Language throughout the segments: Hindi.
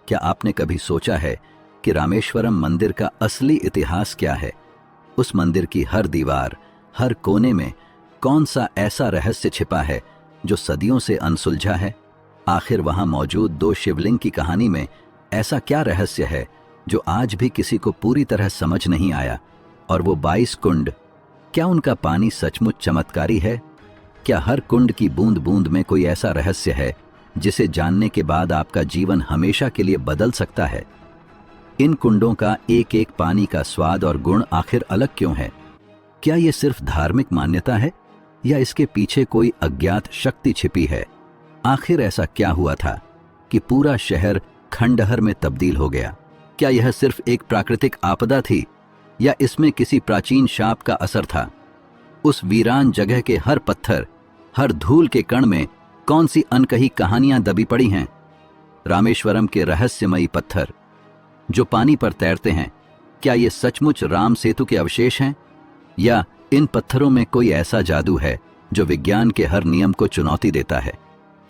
क्या आपने कभी सोचा है कि रामेश्वरम मंदिर का असली इतिहास क्या है? उस मंदिर की हर दीवार, हर कोने में कौन सा ऐसा रहस्य छिपा है जो सदियों से अनसुलझा है? आखिर वहां मौजूद 2 शिवलिंग की कहानी में ऐसा क्या रहस्य है जो आज भी किसी को पूरी तरह समझ नहीं आया? और वो 22 कुंड, क्या उनका पानी सचमुच चमत्कारी है? क्या हर कुंड की बूंद बूंद में कोई ऐसा रहस्य है जिसे जानने के बाद आपका जीवन हमेशा के लिए बदल सकता है? इन कुंडों का एक एक पानी का स्वाद और गुण आखिर अलग क्यों है? क्या ये सिर्फ धार्मिक मान्यता है या इसके पीछे कोई अज्ञात शक्ति छिपी है? आखिर ऐसा क्या हुआ था कि पूरा शहर खंडहर में तब्दील हो गया? क्या यह सिर्फ एक प्राकृतिक आपदा थी या इसमें किसी प्राचीन शाप का असर था? उस वीरान जगह के हर पत्थर, हर धूल के कण में कौन सी अनकही कहानियां दबी पड़ी हैं? रामेश्वरम के रहस्यमयी पत्थर जो पानी पर तैरते हैं, क्या ये सचमुच राम सेतु के अवशेष हैं या इन पत्थरों में कोई ऐसा जादू है जो विज्ञान के हर नियम को चुनौती देता है?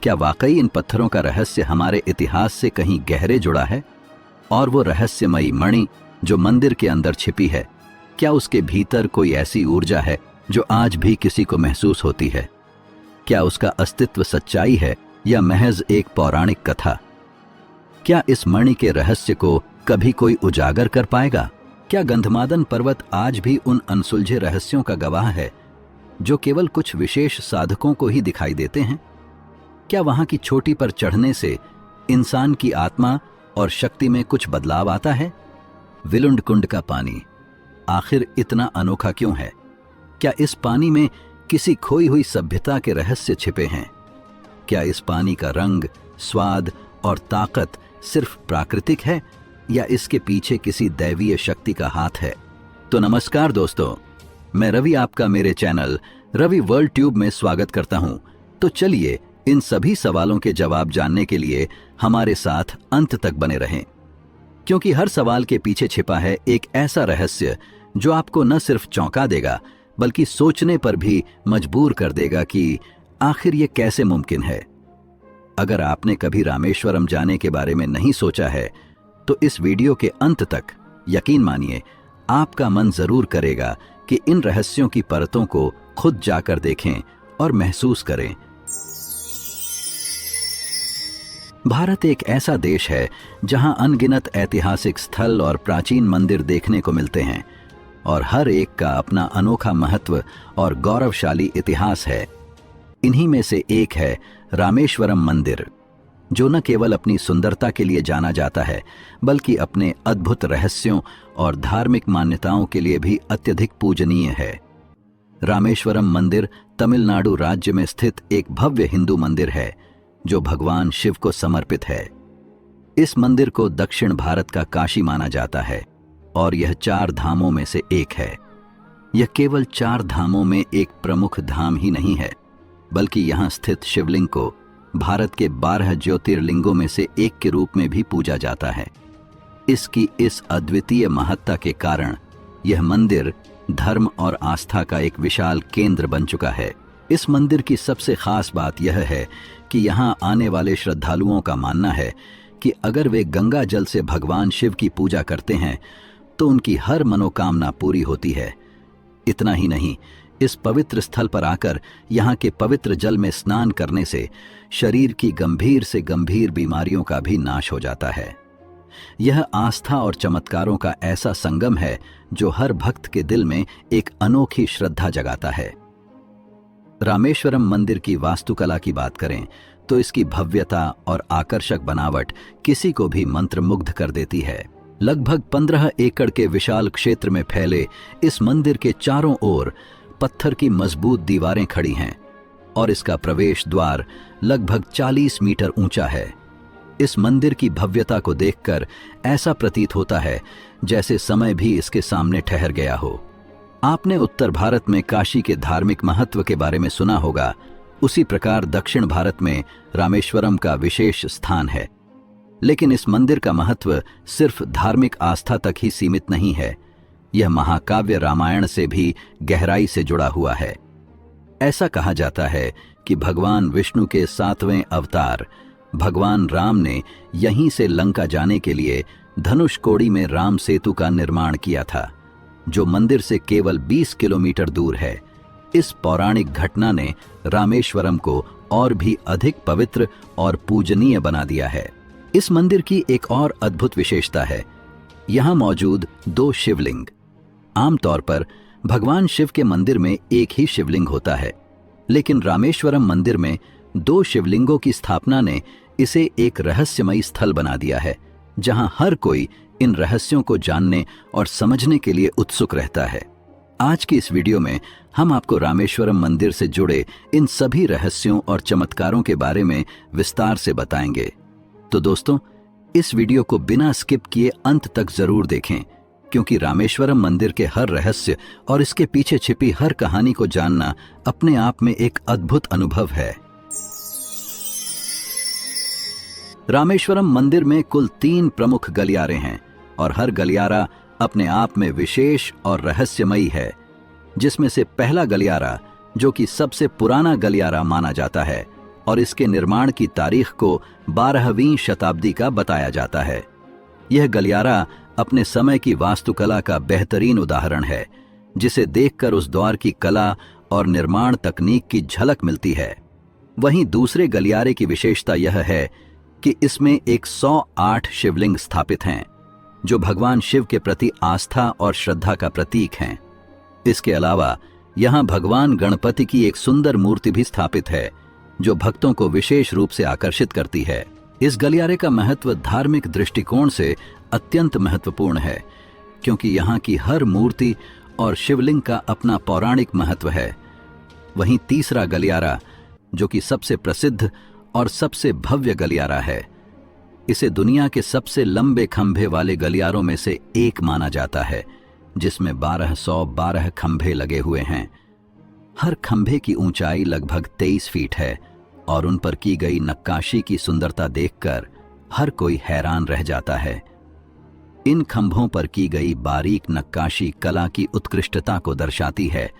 क्या वाकई इन पत्थरों का रहस्य हमारे इतिहास से कहीं गहरे जुड़ा है? और वो रहस्यमयी मणि जो मंदिर के अंदर छिपी है, क्या उसके भीतर कोई ऐसी ऊर्जा है जो आज भी किसी को महसूस होती है? क्या उसका अस्तित्व सच्चाई है या महज एक पौराणिक कथा? क्या इस मणि के रहस्य को कभी कोई उजागर कर पाएगा? क्या गंधमादन पर्वत आज भी उन अनसुलझे रहस्यों का गवाह है जो केवल कुछ विशेष साधकों को ही दिखाई देते हैं? क्या वहां की चोटी पर चढ़ने से इंसान की आत्मा और शक्ति में कुछ बदलाव आता है? विलुंड कुंड का पानी आखिर इतना अनोखा क्यों है? क्या इस पानी में किसी खोई हुई सभ्यता के रहस्य छिपे हैं? क्या इस पानी का रंग, स्वाद और ताकत सिर्फ प्राकृतिक है या इसके पीछे किसी दैवीय शक्ति का हाथ है? तो नमस्कार दोस्तों, मैं रवि आपका मेरे चैनल रवि वर्ल्ड ट्यूब में स्वागत करता हूं। तो चलिए इन सभी सवालों के जवाब जानने के लिए हमारे साथ अंत तक बने रहें, क्योंकि हर सवाल के पीछे छिपा है एक ऐसा रहस्य जो आपको न सिर्फ चौंका देगा बल्कि सोचने पर भी मजबूर कर देगा कि आखिर ये कैसे मुमकिन है। अगर आपने कभी रामेश्वरम जाने के बारे में नहीं सोचा है तो इस वीडियो के अंत तक यकीन मानिए आपका मन जरूर करेगा कि इन रहस्यों की परतों को खुद जाकर देखें और महसूस करें। भारत एक ऐसा देश है जहां अनगिनत ऐतिहासिक स्थल और प्राचीन मंदिर देखने को मिलते हैं और हर एक का अपना अनोखा महत्व और गौरवशाली इतिहास है। इन्हीं में से एक है रामेश्वरम मंदिर, जो न केवल अपनी सुंदरता के लिए जाना जाता है बल्कि अपने अद्भुत रहस्यों और धार्मिक मान्यताओं के लिए भी अत्यधिक पूजनीय है। रामेश्वरम मंदिर तमिलनाडु राज्य में स्थित एक भव्य हिंदू मंदिर है जो भगवान शिव को समर्पित है। इस मंदिर को दक्षिण भारत का काशी माना जाता है और यह 4 धामों में से एक है। यह केवल 4 धामों में एक प्रमुख धाम ही नहीं है, बल्कि यहाँ स्थित शिवलिंग को भारत के 12 ज्योतिर्लिंगों में से एक के रूप में भी पूजा जाता है। इसकी इस अद्वितीय महत्ता के कारण यह मंदिर धर्म और आस्था का एक विशाल केंद्र बन चुका है। इस मंदिर की सबसे खास बात यह है कि यहाँ आने वाले श्रद्धालुओं का मानना है कि अगर वे गंगा जल से भगवान शिव की पूजा करते हैं तो उनकी हर मनोकामना पूरी होती है। इतना ही नहीं, इस पवित्र स्थल पर आकर यहाँ के पवित्र जल में स्नान करने से शरीर की गंभीर से गंभीर बीमारियों का भी नाश हो जाता है। यह आस्था और चमत्कारों का ऐसा संगम है जो हर भक्त के दिल में एक अनोखी श्रद्धा जगाता है। रामेश्वरम मंदिर की वास्तुकला की बात करें तो इसकी भव्यता और आकर्षक बनावट किसी को भी मंत्रमुग्ध कर देती है। लगभग 15 एकड़ के विशाल क्षेत्र में फैले इस मंदिर के चारों ओर पत्थर की मजबूत दीवारें खड़ी हैं और इसका प्रवेश द्वार लगभग 40 मीटर ऊंचा है। इस मंदिर की भव्यता को देखकर ऐसा प्रतीत होता है जैसे समय भी इसके सामने ठहर गया हो। आपने उत्तर भारत में काशी के धार्मिक महत्व के बारे में सुना होगा, उसी प्रकार दक्षिण भारत में रामेश्वरम का विशेष स्थान है। लेकिन इस मंदिर का महत्व सिर्फ धार्मिक आस्था तक ही सीमित नहीं है, यह महाकाव्य रामायण से भी गहराई से जुड़ा हुआ है। ऐसा कहा जाता है कि भगवान विष्णु के 7वें अवतार भगवान राम ने यहीं से लंका जाने के लिए धनुषकोडी में राम सेतु का निर्माण किया था, जो मंदिर से केवल 20 किलोमीटर दूर है। इस पौराणिक घटना ने रामेश्वरम को और भी अधिक पवित्र और पूजनीय बना दिया है। इस मंदिर की एक और अद्भुत विशेषता है, यहाँ मौजूद 2 शिवलिंग। आमतौर पर भगवान शिव के मंदिर में एक ही शिवलिंग होता है, लेकिन रामेश्वरम मंदिर में 2 शिवलिंगों की स्थापना ने इसे एक रहस्यमयी स्थल बना दिया है, जहां हर कोई इन रहस्यों को जानने और समझने के लिए उत्सुक रहता है। आज की इस वीडियो में हम आपको रामेश्वरम मंदिर से जुड़े इन सभी रहस्यों और चमत्कारों के बारे में विस्तार से बताएंगे। तो दोस्तों, इस वीडियो को बिना स्किप किए अंत तक जरूर देखें, क्योंकि रामेश्वरम मंदिर के हर रहस्य और इसके पीछे छिपी हर कहानी को जानना अपने आप में एक अद्भुत अनुभव है। रामेश्वरम मंदिर में कुल 3 प्रमुख गलियारे हैं और हर गलियारा अपने आप में विशेष और रहस्यमयी है, जिसमें से पहला गलियारा, जो कि सबसे पुराना गलियारा माना जाता है और इसके निर्माण की तारीख को 12वीं शताब्दी का बताया जाता है। यह गलियारा अपने समय की वास्तुकला का बेहतरीन उदाहरण है, जिसे देखकर उस दौर की कला और निर्माण तकनीक की झलक मिलती है। वहीं दूसरे गलियारे की विशेषता यह है कि इसमें 108 शिवलिंग स्थापित हैं, जो भगवान शिव के प्रति आस्था और श्रद्धा का प्रतीक हैं। इसके अलावा यहाँ भगवान गणपति की एक सुंदर मूर्ति भी स्थापित है, जो भक्तों को विशेष रूप से आकर्षित करती है। इस गलियारे का महत्व धार्मिक दृष्टिकोण से अत्यंत महत्वपूर्ण है, क्योंकि यहाँ की हर मूर्ति और शिवलिंग का अपना पौराणिक महत्व है। वहीं तीसरा गलियारा, जो कि सबसे प्रसिद्ध और सबसे भव्य गलियारा है, इसे दुनिया के सबसे लंबे खंभे वाले गलियारों में से एक माना जाता है, जिसमें 1212 खंभे लगे हुए हैं। हर खंभे की ऊंचाई लगभग 23 फीट है और उन पर की गई नक्काशी की सुंदरता देखकर हर कोई हैरान रह जाता है। इन खंभों पर की गई बारीक नक्काशी कला की उत्कृष्टता को दर्शाती है,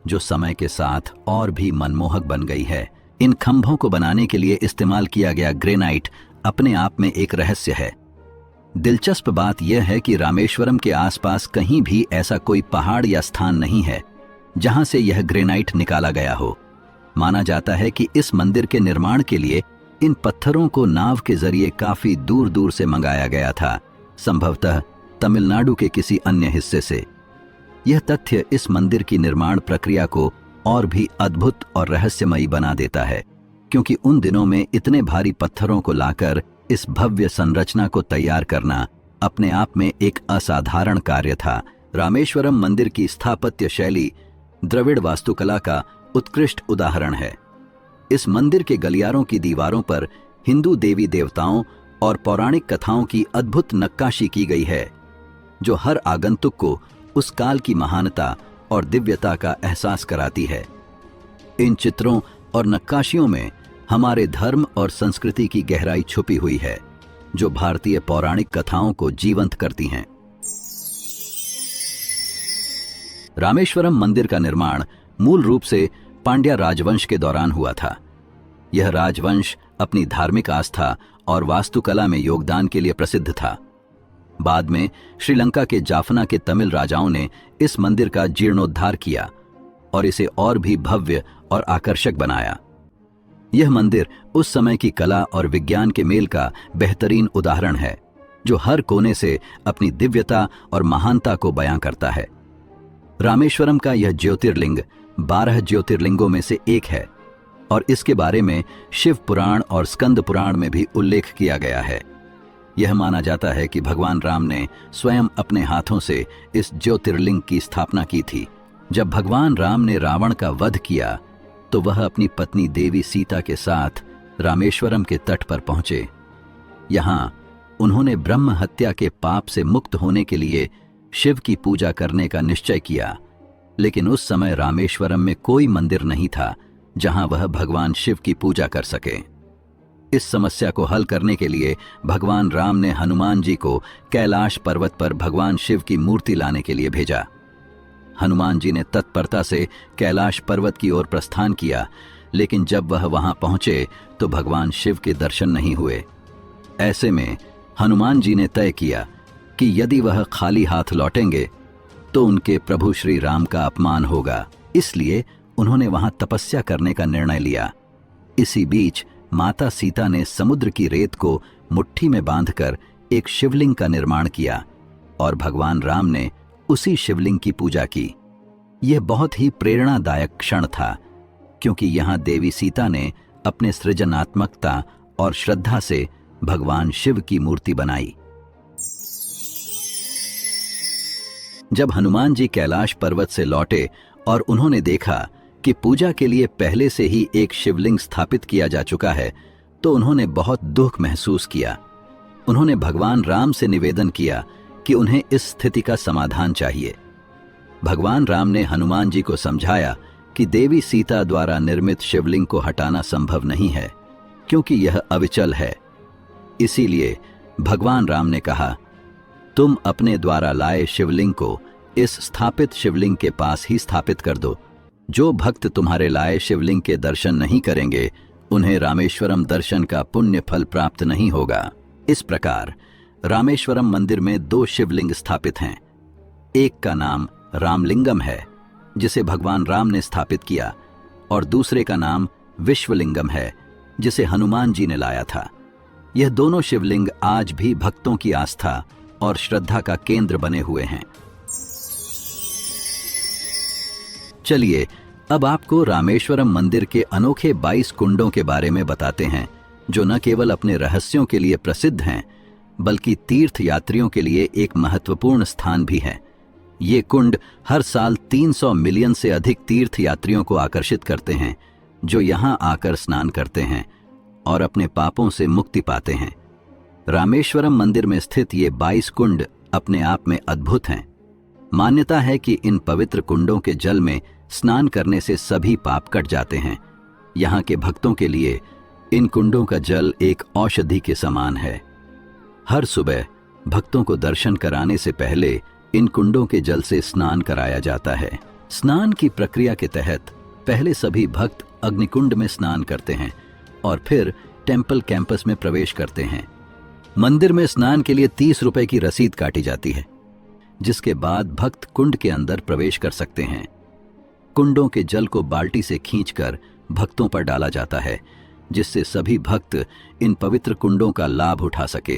जो समय के साथ और भी मनमोहक बन गई है। इन खंभों को बनाने के लिए इस्तेमाल किया गया ग्रेनाइट अपने आप में एक रहस्य है। दिलचस्प बात यह है कि रामेश्वरम के आसपास कहीं भी ऐसा कोई पहाड़ या स्थान नहीं है जहां से यह ग्रेनाइट निकाला गया हो। माना जाता है कि इस मंदिर के निर्माण के लिए इन पत्थरों को नाव के जरिए काफी दूर दूर से मंगाया गया था, संभवतः तमिलनाडु के किसी अन्य हिस्से से। यह तथ्य इस मंदिर की निर्माण प्रक्रिया को और भी अद्भुत और रहस्यमयी बना देता है, क्योंकि उन दिनों में इतने भारी पत्थरों को लाकर इस भव्य संरचना को तैयार करना अपने आप में एक असाधारण कार्य था। रामेश्वरम मंदिर की स्थापत्य शैली द्रविड़ वास्तुकला का उत्कृष्ट उदाहरण है। इस मंदिर के गलियारों की दीवारों पर हिंदू देवी देवताओं और पौराणिक कथाओं की अद्भुत नक्काशी की गई है, जो हर आगंतुक को उस काल की महानता और दिव्यता का एहसास कराती है। इन चित्रों और नक्काशियों में हमारे धर्म और संस्कृति की गहराई छुपी हुई है, जो भारतीय पौराणिक कथाओं को जीवंत करती हैं। रामेश्वरम मंदिर का निर्माण मूल रूप से पांड्या राजवंश के दौरान हुआ था। यह राजवंश अपनी धार्मिक आस्था और वास्तुकला में योगदान के लिए प्रसिद्ध था। बाद में श्रीलंका के जाफना के तमिल राजाओं ने इस मंदिर का जीर्णोद्धार किया और इसे और भी भव्य और आकर्षक बनाया। यह मंदिर उस समय की कला और विज्ञान के मेल का बेहतरीन उदाहरण है, जो हर कोने से अपनी दिव्यता और महानता को बयां करता है। रामेश्वरम का यह ज्योतिर्लिंग 12 ज्योतिर्लिंगों में से एक है और इसके बारे में शिव पुराण और स्कंद पुराण में भी उल्लेख किया गया है। यह माना जाता है कि भगवान राम ने स्वयं अपने हाथों से इस ज्योतिर्लिंग की स्थापना की थी। जब भगवान राम ने रावण का वध किया तो वह अपनी पत्नी देवी सीता के साथ रामेश्वरम के तट पर पहुंचे। यहां उन्होंने ब्रह्म हत्या के पाप से मुक्त होने के लिए शिव की पूजा करने का निश्चय किया, लेकिन उस समय रामेश्वरम में कोई मंदिर नहीं था जहां वह भगवान शिव की पूजा कर सके। इस समस्या को हल करने के लिए भगवान राम ने हनुमान जी को कैलाश पर्वत पर भगवान शिव की मूर्ति लाने के लिए भेजा। हनुमान जी ने तत्परता से कैलाश पर्वत की ओर प्रस्थान किया, लेकिन जब वह वहां पहुंचे तो भगवान शिव के दर्शन नहीं हुए। ऐसे में हनुमान जी ने तय किया कि यदि वह खाली हाथ लौटेंगे तो उनके प्रभु श्री राम का अपमान होगा। इसलिए उन्होंने वहां तपस्या करने का निर्णय लिया। इसी बीच माता सीता ने समुद्र की रेत को मुट्ठी में बांधकर एक शिवलिंग का निर्माण किया और भगवान राम ने उसी शिवलिंग की पूजा की। यह बहुत ही प्रेरणादायक क्षण था, क्योंकि यहां देवी सीता ने अपने सृजनात्मकता और श्रद्धा से भगवान शिव की मूर्ति बनाई। जब हनुमान जी कैलाश पर्वत से लौटे और उन्होंने देखा कि पूजा के लिए पहले से ही एक शिवलिंग स्थापित किया जा चुका है, तो उन्होंने बहुत दुख महसूस किया। उन्होंने भगवान राम से निवेदन किया कि उन्हें इस स्थिति का समाधान चाहिए। भगवान राम ने हनुमान जी को समझाया कि देवी सीता द्वारा निर्मित शिवलिंग को हटाना संभव नहीं है, क्योंकि यह अविचल है। इसीलिए भगवान राम ने कहा, तुम अपने द्वारा लाए शिवलिंग को इस स्थापित शिवलिंग के पास ही स्थापित कर दो। जो भक्त तुम्हारे लाए शिवलिंग के दर्शन नहीं करेंगे, उन्हें रामेश्वरम दर्शन का पुण्य फल प्राप्त नहीं होगा। इस प्रकार रामेश्वरम मंदिर में 2 शिवलिंग स्थापित हैं। एक का नाम रामलिंगम है, जिसे भगवान राम ने स्थापित किया, और दूसरे का नाम विश्वलिंगम है, जिसे हनुमान जी ने लाया था। यह दोनों शिवलिंग आज भी भक्तों की आस्था और श्रद्धा का केंद्र बने हुए हैं। चलिए अब आपको रामेश्वरम मंदिर के अनोखे 22 कुंडों के बारे में बताते हैं, जो न केवल अपने रहस्यों के लिए प्रसिद्ध हैं, बल्कि तीर्थ यात्रियों के लिए एक महत्वपूर्ण स्थान भी है। ये कुंड हर साल 300 मिलियन से अधिक तीर्थ यात्रियों को आकर्षित करते हैं, जो यहाँ आकर स्नान करते हैं और अपने पापों से मुक्ति पाते हैं। रामेश्वरम मंदिर में स्थित ये 22 कुंड अपने आप में अद्भुत हैं। मान्यता है कि इन पवित्र कुंडों के जल में स्नान करने से सभी पाप कट जाते हैं। यहाँ के भक्तों के लिए इन कुंडों का जल एक औषधि के समान है। हर सुबह भक्तों को दर्शन कराने से पहले इन कुंडों के जल से स्नान कराया जाता है। स्नान की प्रक्रिया के तहत पहले सभी भक्त अग्निकुंड में स्नान करते हैं और फिर टेम्पल कैंपस में प्रवेश करते हैं। मंदिर में स्नान के लिए 30 रुपए की रसीद काटी जाती है, जिसके बाद भक्त कुंड के अंदर प्रवेश कर सकते हैं। कुंडों के जल को बाल्टी से खींचकर भक्तों पर डाला जाता है, जिससे सभी भक्त इन पवित्र कुंडों का लाभ उठा सके।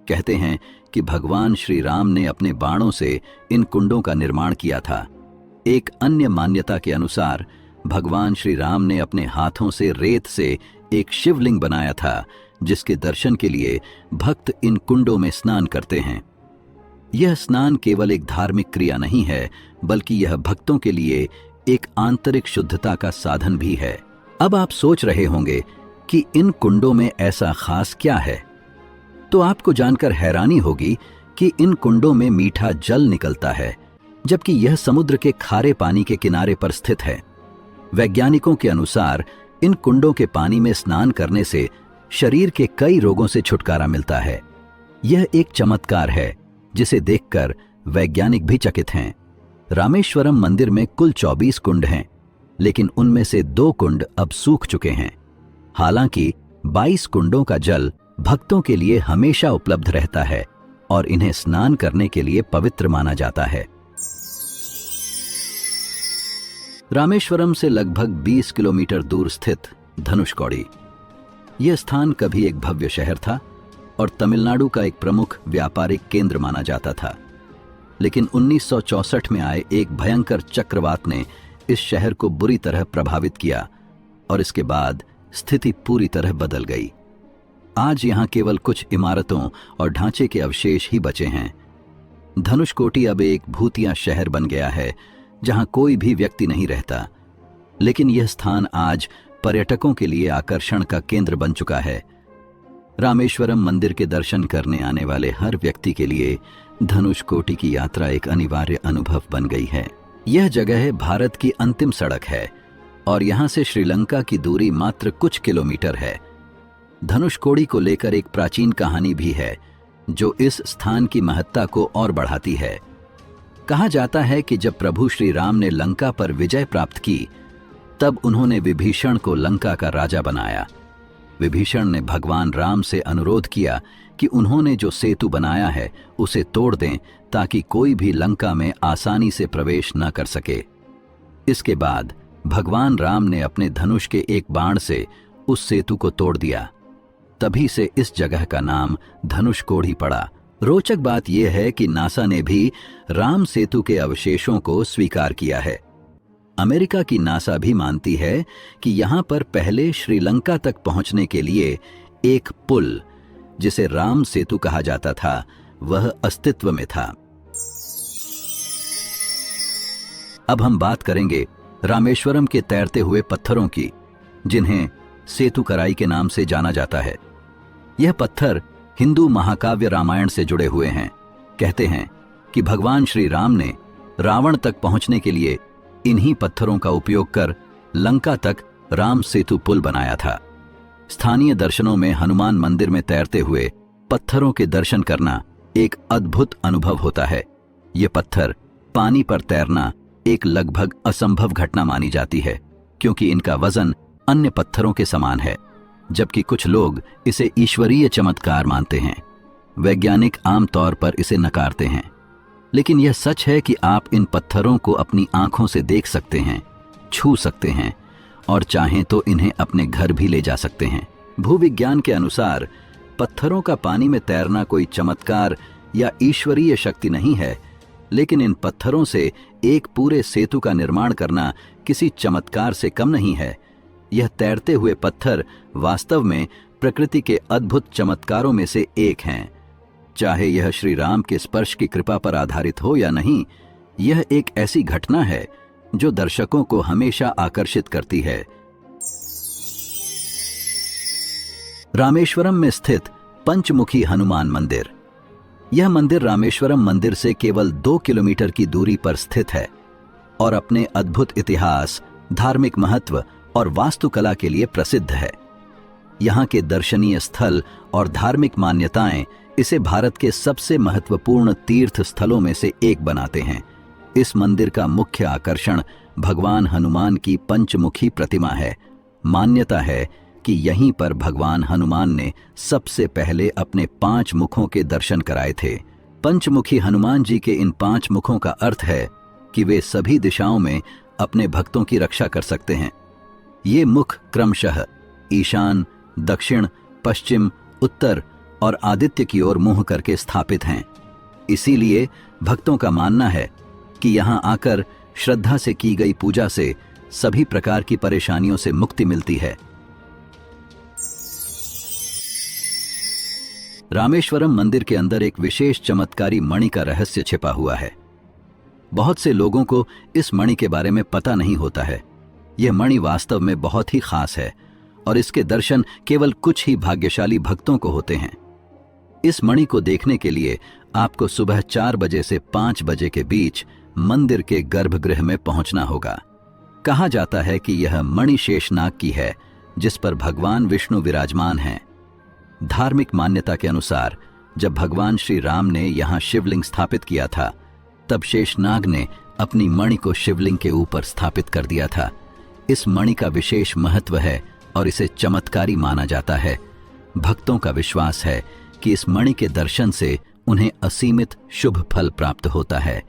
कहते हैं कि भगवान श्री राम ने अपने बाणों से इन कुंडों का निर्माण किया था। एक अन्य मान्यता के अनुसार भगवान श्री राम ने अपने हाथों से रेत से एक शिवलिंग बनाया था, जिसके दर्शन के लिए भक्त इन कुंडों में स्नान करते हैं। यह स्नान केवल एक धार्मिक क्रिया नहीं है, बल्कि यह भक्तों के लिए एक आंतरिक शुद्धता का साधन भी है। अब आप सोच रहे होंगे कि इन कुंडों में ऐसा खास क्या है, तो आपको जानकर हैरानी होगी कि इन कुंडों में मीठा जल निकलता है, जबकि यह समुद्र के खारे पानी के किनारे पर स्थित है। वैज्ञानिकों के अनुसार इन कुंडों के पानी में स्नान करने से शरीर के कई रोगों से छुटकारा मिलता है। यह एक चमत्कार है जिसे देखकर वैज्ञानिक भी चकित हैं। रामेश्वरम मंदिर में कुल 24 कुंड हैं, लेकिन उनमें से 2 कुंड अब सूख चुके हैं। हालांकि 22 कुंडों का जल भक्तों के लिए हमेशा उपलब्ध रहता है और इन्हें स्नान करने के लिए पवित्र माना जाता है। रामेश्वरम से लगभग 20 किलोमीटर दूर स्थित धनुषकोडी, यह स्थान कभी एक भव्य शहर था और तमिलनाडु का एक प्रमुख व्यापारिक केंद्र माना जाता था। लेकिन 1964 में आए एक भयंकर चक्रवात ने इस शहर को बुरी तरह प्रभावित किया और इसके बाद स्थिति पूरी तरह बदल गई। आज यहां केवल कुछ इमारतों और ढांचे के अवशेष ही बचे हैं। धनुषकोडी अब एक भूतिया शहर बन गया है, जहां कोई भी व्यक्ति नहीं रहता। लेकिन यह स्थान आज पर्यटकों के लिए आकर्षण का केंद्र बन चुका है। रामेश्वरम मंदिर के दर्शन करने आने वाले हर व्यक्ति के लिए धनुषकोडी की यात्रा एक अनिवार्य अनुभव बन गई है। यह जगह भारत की अंतिम सड़क है और यहां से श्रीलंका की दूरी मात्र कुछ किलोमीटर है। धनुषकोडी को लेकर एक प्राचीन कहानी भी है, जो इस स्थान की महत्ता को और बढ़ाती है। कहा जाता है कि जब प्रभु श्री राम ने लंका पर विजय प्राप्त की, तब उन्होंने विभीषण को लंका का राजा बनाया। विभीषण ने भगवान राम से अनुरोध किया कि उन्होंने जो सेतु बनाया है उसे तोड़ दें ताकि कोई भी लंका में आसानी से प्रवेश न कर सके। इसके बाद भगवान राम ने अपने धनुष के एक बाण से उस सेतु को तोड़ दिया। तभी से इस जगह का नाम धनुषकोडी पड़ा। रोचक बात यह है कि नासा ने भी राम सेतु के अवशेषों को स्वीकार किया है। अमेरिका की नासा भी मानती है कि यहां पर पहले श्रीलंका तक पहुंचने के लिए एक पुल, जिसे राम सेतु कहा जाता था, वह अस्तित्व में था। अब हम बात करेंगे रामेश्वरम के तैरते हुए पत्थरों की, जिन्हें सेतुकराई के नाम से जाना जाता है। यह पत्थर हिंदू महाकाव्य रामायण से जुड़े हुए हैं। कहते हैं कि भगवान श्री राम ने रावण तक पहुंचने के लिए इन्हीं पत्थरों का उपयोग कर लंका तक राम सेतु पुल बनाया था। स्थानीय दर्शनों में हनुमान मंदिर में तैरते हुए पत्थरों के दर्शन करना एक अद्भुत अनुभव होता है। ये पत्थर पानी पर तैरना एक लगभग असंभव घटना मानी जाती है, क्योंकि इनका वजन अन्य पत्थरों के समान है, जबकि कुछ लोग इसे ईश्वरीय चमत्कार मानते हैं। वैज्ञानिक आमतौर पर इसे नकारते हैं, लेकिन यह सच है कि आप इन पत्थरों को अपनी आंखों से देख सकते हैं, छू सकते हैं और चाहें तो इन्हें अपने घर भी ले जा सकते हैं। भूविज्ञान के अनुसार पत्थरों का पानी में तैरना कोई चमत्कार या ईश्वरीय शक्ति नहीं है, लेकिन इन पत्थरों से एक पूरे सेतु का निर्माण करना किसी चमत्कार से कम नहीं है। यह तैरते हुए पत्थर वास्तव में प्रकृति के अद्भुत चमत्कारों में से एक हैं। चाहे यह श्री राम के स्पर्श की कृपा पर आधारित हो या नहीं, यह एक ऐसी घटना है जो दर्शकों को हमेशा आकर्षित करती है। रामेश्वरम में स्थित पंचमुखी हनुमान मंदिर। यह मंदिर रामेश्वरम मंदिर से केवल 2 किलोमीटर की दूरी पर स्थित है और अपने अद्भुत इतिहास, धार्मिक महत्व और वास्तुकला के लिए प्रसिद्ध है। यहाँ के दर्शनीय स्थल और धार्मिक मान्यताएं इसे भारत के सबसे महत्वपूर्ण तीर्थ स्थलों में से एक बनाते हैं। इस मंदिर का मुख्य आकर्षण भगवान हनुमान की पंचमुखी प्रतिमा है। मान्यता है कि यहीं पर भगवान हनुमान ने सबसे पहले अपने 5 मुखों के दर्शन कराए थे। पंचमुखी हनुमान जी के इन 5 मुखों का अर्थ है कि वे सभी दिशाओं में अपने भक्तों की रक्षा कर सकते हैं। ये मुख क्रमशः ईशान, दक्षिण, पश्चिम, उत्तर और आदित्य की ओर मुंह करके स्थापित हैं। इसीलिए भक्तों का मानना है कि यहाँ आकर श्रद्धा से की गई पूजा से सभी प्रकार की परेशानियों से मुक्ति मिलती है। रामेश्वरम मंदिर के अंदर एक विशेष चमत्कारी मणि का रहस्य छिपा हुआ है। बहुत से लोगों को इस मणि के बारे में पता नहीं होता है। यह मणि वास्तव में बहुत ही खास है और इसके दर्शन केवल कुछ ही भाग्यशाली भक्तों को होते हैं। इस मणि को देखने के लिए आपको सुबह 4 बजे से 5 बजे के बीच मंदिर के गर्भगृह में पहुंचना होगा। कहा जाता है कि यह मणि शेषनाग की है, जिस पर भगवान विष्णु विराजमान हैं। धार्मिक मान्यता के अनुसार जब भगवान श्री राम ने यहाँ शिवलिंग स्थापित किया था, तब शेषनाग ने अपनी मणि को शिवलिंग के ऊपर स्थापित कर दिया था। इस मणि का विशेष महत्व है और इसे चमत्कारी माना जाता है। भक्तों का विश्वास है कि इस मणि के दर्शन से उन्हें असीमित शुभ फल प्राप्त होता है।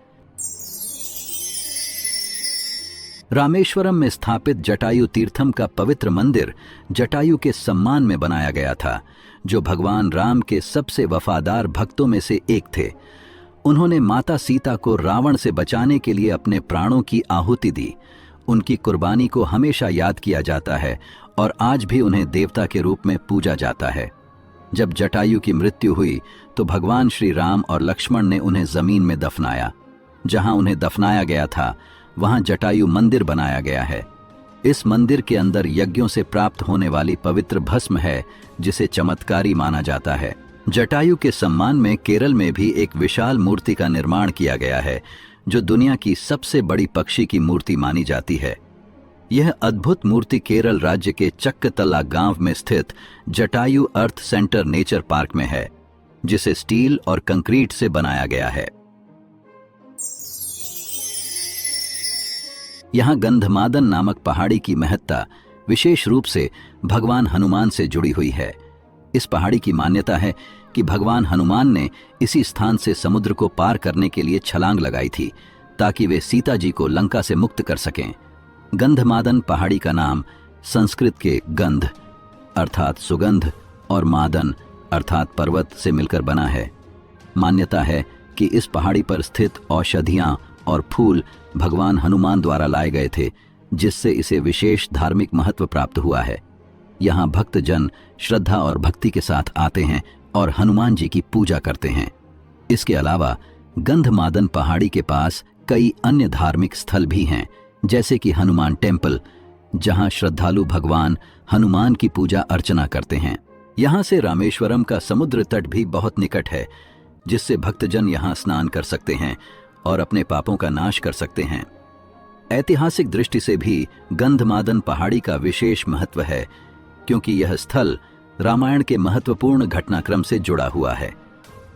रामेश्वरम में स्थापित जटायु तीर्थम का पवित्र मंदिर जटायु के सम्मान में बनाया गया था, जो भगवान राम के सबसे वफादार भक्तों में से एक थे। उन्होंने माता सीता को रावण से बचाने के लिए अपने प्राणों की आहुति दी। उनकी कुर्बानी को हमेशा याद किया जाता है और आज भी उन्हें देवता के रूप में पूजा जाता है। जब जटायु की मृत्यु हुई तो भगवान श्री राम और लक्ष्मण ने उन्हें जमीन में दफनाया। जहां उन्हें दफनाया गया था वहां जटायु मंदिर बनाया गया है। इस मंदिर के अंदर यज्ञों से प्राप्त होने वाली पवित्र भस्म है, जिसे चमत्कारी माना जाता है। जटायु के सम्मान में केरल में भी एक विशाल मूर्ति का निर्माण किया गया है, जो दुनिया की सबसे बड़ी पक्षी की मूर्ति मानी जाती है। यह अद्भुत मूर्ति केरल राज्य के चक्कतला गांव में स्थित जटायु अर्थ सेंटर नेचर पार्क में है, जिसे स्टील और कंक्रीट से बनाया गया है। यहाँ गंधमादन नामक पहाड़ी की महत्ता विशेष रूप से भगवान हनुमान से जुड़ी हुई है। इस पहाड़ी की मान्यता है कि भगवान हनुमान ने इसी स्थान से समुद्र को पार करने के लिए छलांग लगाई थी ताकि वे सीता जी को लंका से मुक्त कर सकें। गंधमादन पहाड़ी का नाम संस्कृत के गंध अर्थात सुगंध और मादन अर्थात पर्वत से मिलकर बना है। मान्यता है कि इस पहाड़ी पर स्थित औषधियां और फूल भगवान हनुमान द्वारा लाए गए थे, जिससे इसे विशेष धार्मिक महत्व प्राप्त हुआ है। यहाँ भक्तजन श्रद्धा और भक्ति के साथ आते हैं और हनुमान जी की पूजा करते हैं। इसके अलावा गंधमादन पहाड़ी के पास कई अन्य धार्मिक स्थल भी हैं, जैसे कि हनुमान टेम्पल, जहां श्रद्धालु भगवान हनुमान की पूजा अर्चना करते हैं। यहाँ से रामेश्वरम का समुद्र तट भी बहुत निकट है, जिससे भक्तजन यहाँ स्नान कर सकते हैं और अपने पापों का नाश कर सकते हैं। ऐतिहासिक दृष्टि से भी गंधमादन पहाड़ी का विशेष महत्व है, क्योंकि यह स्थल रामायण के महत्वपूर्ण घटनाक्रम से जुड़ा हुआ है।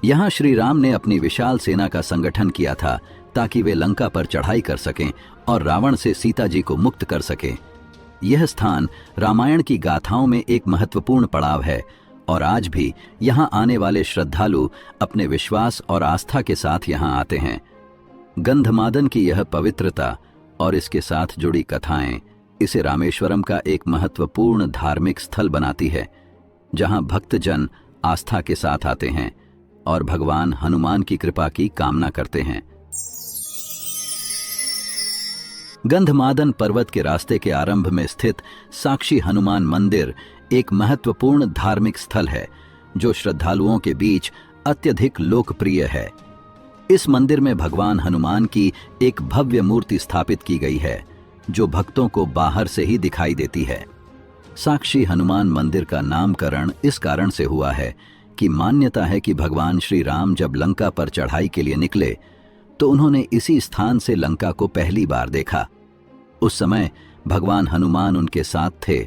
यहाँ श्री राम ने अपनी विशाल सेना का संगठन किया था ताकि वे लंका पर चढ़ाई कर सकें और रावण से सीता जी को मुक्त कर सकें। यह स्थान रामायण की गाथाओं में एक महत्वपूर्ण पड़ाव है और आज भी यहाँ आने वाले श्रद्धालु अपने विश्वास और आस्था के साथ यहाँ आते हैं। गंधमादन की यह पवित्रता और इसके साथ जुड़ी कथाएं इसे रामेश्वरम का एक महत्वपूर्ण धार्मिक स्थल बनाती है, जहां भक्तजन आस्था के साथ आते हैं और भगवान हनुमान की कृपा की कामना करते हैं। गंधमादन पर्वत के रास्ते के आरंभ में स्थित साक्षी हनुमान मंदिर एक महत्वपूर्ण धार्मिक स्थल है, जो श्रद्धालुओं के बीच अत्यधिक लोकप्रिय है। इस मंदिर में भगवान हनुमान की एक भव्य मूर्ति स्थापित की गई है, जो भक्तों को बाहर से ही दिखाई देती है। साक्षी हनुमान मंदिर का नामकरण इस कारण से हुआ है कि मान्यता है कि भगवान श्री राम जब लंका पर चढ़ाई के लिए निकले तो उन्होंने इसी स्थान से लंका को पहली बार देखा। उस समय भगवान हनुमान उनके साथ थे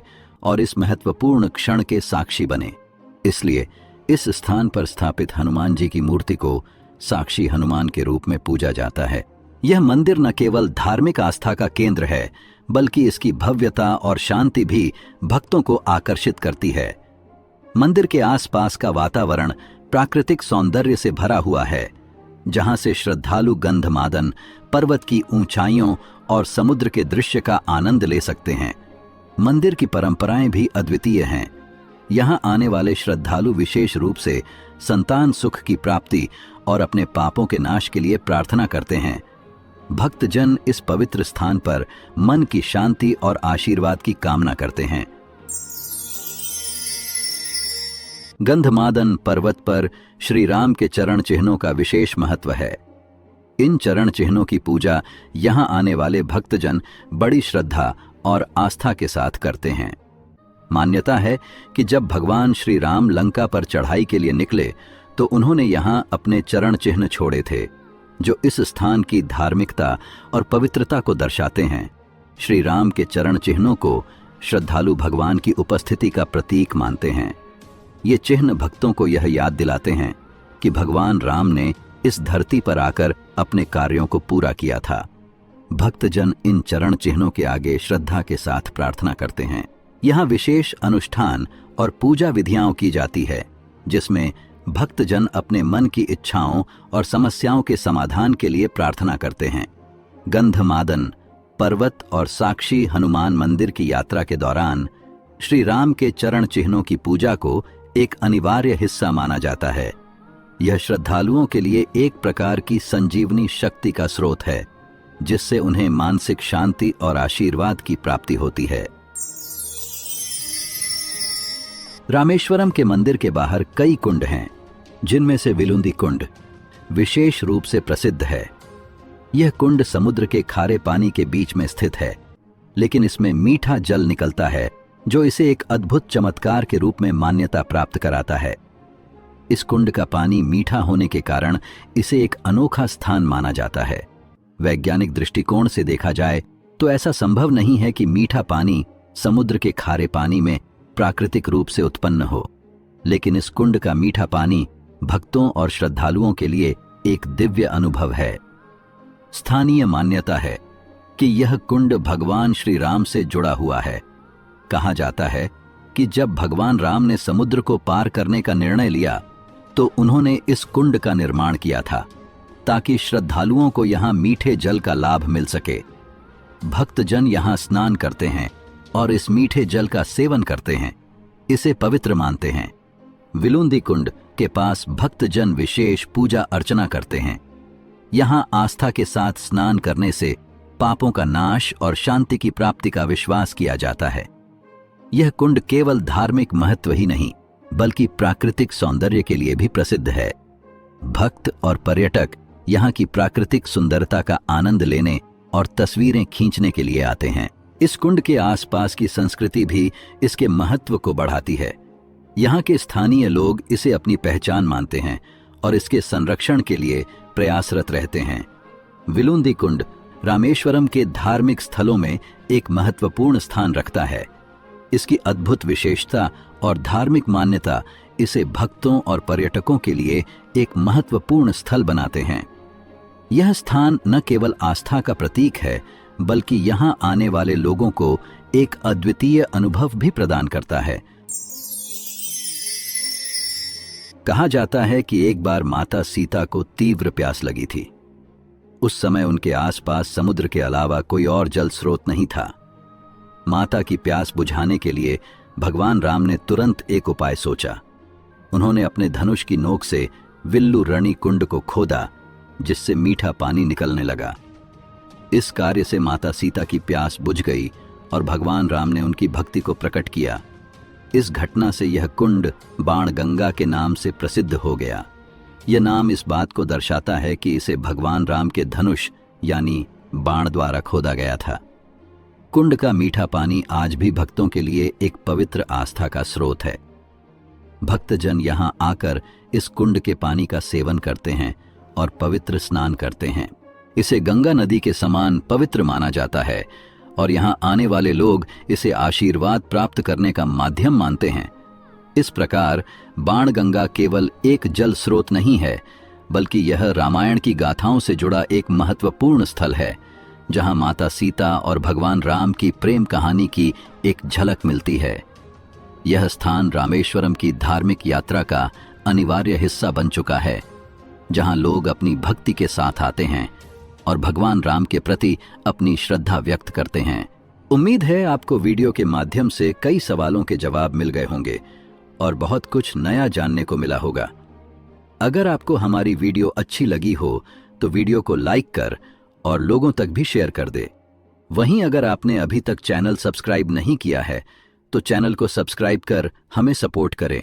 और इस महत्वपूर्ण क्षण के साक्षी बने। इसलिए इस स्थान पर स्थापित हनुमान जी की मूर्ति को साक्षी हनुमान के रूप में पूजा जाता है। यह मंदिर न केवल धार्मिक आस्था का केंद्र है, बल्कि इसकी भव्यता और शांति भी भक्तों को आकर्षित करती है। मंदिर के आसपास का वातावरण प्राकृतिक सौंदर्य से भरा हुआ है, जहां से श्रद्धालु गंधमादन पर्वत की ऊंचाइयों और समुद्र के दृश्य का आनंद ले सकते हैं। मंदिर की परंपराएं भी अद्वितीय हैं। यहां आने वाले श्रद्धालु विशेष रूप से संतान सुख की प्राप्ति और अपने पापों के नाश के लिए प्रार्थना करते हैं। भक्तजन इस पवित्र स्थान पर मन की शांति और आशीर्वाद की कामना करते हैं। गंधमादन पर्वत पर श्री राम के चरण चिन्हों का विशेष महत्व है। इन चरण चिन्हों की पूजा यहां आने वाले भक्तजन बड़ी श्रद्धा और आस्था के साथ करते हैं। मान्यता है कि जब भगवान श्री राम लंका पर चढ़ाई के लिए निकले तो उन्होंने यहां अपने चरण चिन्ह छोड़े थे, जो इस स्थान की धार्मिकता और पवित्रता को दर्शाते हैं। श्री राम के चरण चिन्हों को श्रद्धालु भगवान की उपस्थिति का प्रतीक मानते हैं। ये चिन्ह भक्तों को यह याद दिलाते हैं कि भगवान राम ने इस धरती पर आकर अपने कार्यों को पूरा किया था। भक्तजन इन चरण चिन्हों के आगे श्रद्धा के साथ प्रार्थना करते हैं। यहाँ विशेष अनुष्ठान और पूजा विधियां की जाती है, जिसमें भक्तजन अपने मन की इच्छाओं और समस्याओं के समाधान के लिए प्रार्थना करते हैं। गंधमादन पर्वत और साक्षी हनुमान मंदिर की यात्रा के दौरान श्री राम के चरण चिन्हों की पूजा को एक अनिवार्य हिस्सा माना जाता है। यह श्रद्धालुओं के लिए एक प्रकार की संजीवनी शक्ति का स्रोत है, जिससे उन्हें मानसिक शांति और आशीर्वाद की प्राप्ति होती है। रामेश्वरम के मंदिर के बाहर कई कुंड हैं, जिनमें से विलुंदी कुंड विशेष रूप से प्रसिद्ध है। यह कुंड समुद्र के खारे पानी के बीच में स्थित है, लेकिन इसमें मीठा जल निकलता है, जो इसे एक अद्भुत चमत्कार के रूप में मान्यता प्राप्त कराता है। इस कुंड का पानी मीठा होने के कारण इसे एक अनोखा स्थान माना जाता है। वैज्ञानिक दृष्टिकोण से देखा जाए तो ऐसा संभव नहीं है कि मीठा पानी समुद्र के खारे पानी में प्राकृतिक रूप से उत्पन्न हो, लेकिन इस कुंड का मीठा पानी भक्तों और श्रद्धालुओं के लिए एक दिव्य अनुभव है। स्थानीय मान्यता है कि यह कुंड भगवान श्री राम से जुड़ा हुआ है। कहा जाता है कि जब भगवान राम ने समुद्र को पार करने का निर्णय लिया तो उन्होंने इस कुंड का निर्माण किया था ताकि श्रद्धालुओं को यहाँ मीठे जल का लाभ मिल सके। भक्तजन यहाँ स्नान करते हैं और इस मीठे जल का सेवन करते हैं, इसे पवित्र मानते हैं। विलुंदी कुंड के पास भक्तजन विशेष पूजा अर्चना करते हैं। यहाँ आस्था के साथ स्नान करने से पापों का नाश और शांति की प्राप्ति का विश्वास किया जाता है। यह कुंड केवल धार्मिक महत्व ही नहीं बल्कि प्राकृतिक सौंदर्य के लिए भी प्रसिद्ध है। भक्त और पर्यटक यहाँ की प्राकृतिक सुंदरता का आनंद लेने और तस्वीरें खींचने के लिए आते हैं। इस कुंड के आसपास की संस्कृति भी इसके महत्व को बढ़ाती है। यहाँ के स्थानीय लोग इसे अपनी पहचान मानते हैं और इसके संरक्षण के लिए प्रयासरत रहते हैं। विलुंदी कुंड रामेश्वरम के धार्मिक स्थलों में एक महत्वपूर्ण स्थान रखता है। इसकी अद्भुत विशेषता और धार्मिक मान्यता इसे भक्तों और पर्यटकों के लिए एक महत्वपूर्ण स्थल बनाते हैं। यह स्थान न केवल आस्था का प्रतीक है बल्कि यहाँ आने वाले लोगों को एक अद्वितीय अनुभव भी प्रदान करता है। कहा जाता है कि एक बार माता सीता को तीव्र प्यास लगी थी। उस समय उनके आसपास समुद्र के अलावा कोई और जल स्रोत नहीं था। माता की प्यास बुझाने के लिए भगवान राम ने तुरंत एक उपाय सोचा। उन्होंने अपने धनुष की नोक से विल्लू रणि कुंड को खोदा, जिससे मीठा पानी निकलने लगा। इस कार्य से माता सीता की प्यास बुझ गई और भगवान राम ने उनकी भक्ति को प्रकट किया। इस घटना से यह कुंड बाणगंगा के नाम से प्रसिद्ध हो गया। यह नाम इस बात को दर्शाता है कि इसे भगवान राम के धनुष यानी बाण द्वारा खोदा गया था। कुंड का मीठा पानी आज भी भक्तों के लिए एक पवित्र आस्था का स्रोत है। भक्तजन यहाँ आकर इस कुंड के पानी का सेवन करते हैं और पवित्र स्नान करते हैं। इसे गंगा नदी के समान पवित्र माना जाता है और यहाँ आने वाले लोग इसे आशीर्वाद प्राप्त करने का माध्यम मानते हैं। इस प्रकार बाणगंगा केवल एक जल स्रोत नहीं है बल्कि यह रामायण की गाथाओं से जुड़ा एक महत्वपूर्ण स्थल है, जहाँ माता सीता और भगवान राम की प्रेम कहानी की एक झलक मिलती है। यह स्थान रामेश्वरम की धार्मिक यात्रा का अनिवार्य हिस्सा बन चुका है, जहाँ लोग अपनी भक्ति के साथ आते हैं और भगवान राम के प्रति अपनी श्रद्धा व्यक्त करते हैं। उम्मीद है आपको वीडियो के माध्यम से कई सवालों के जवाब मिल गए होंगे और बहुत कुछ नया जानने को मिला होगा। अगर आपको हमारी वीडियो अच्छी लगी हो तो वीडियो को लाइक कर और लोगों तक भी शेयर कर दे। वहीं अगर आपने अभी तक चैनल सब्सक्राइब नहीं किया है तो चैनल को सब्सक्राइब कर हमें सपोर्ट करें।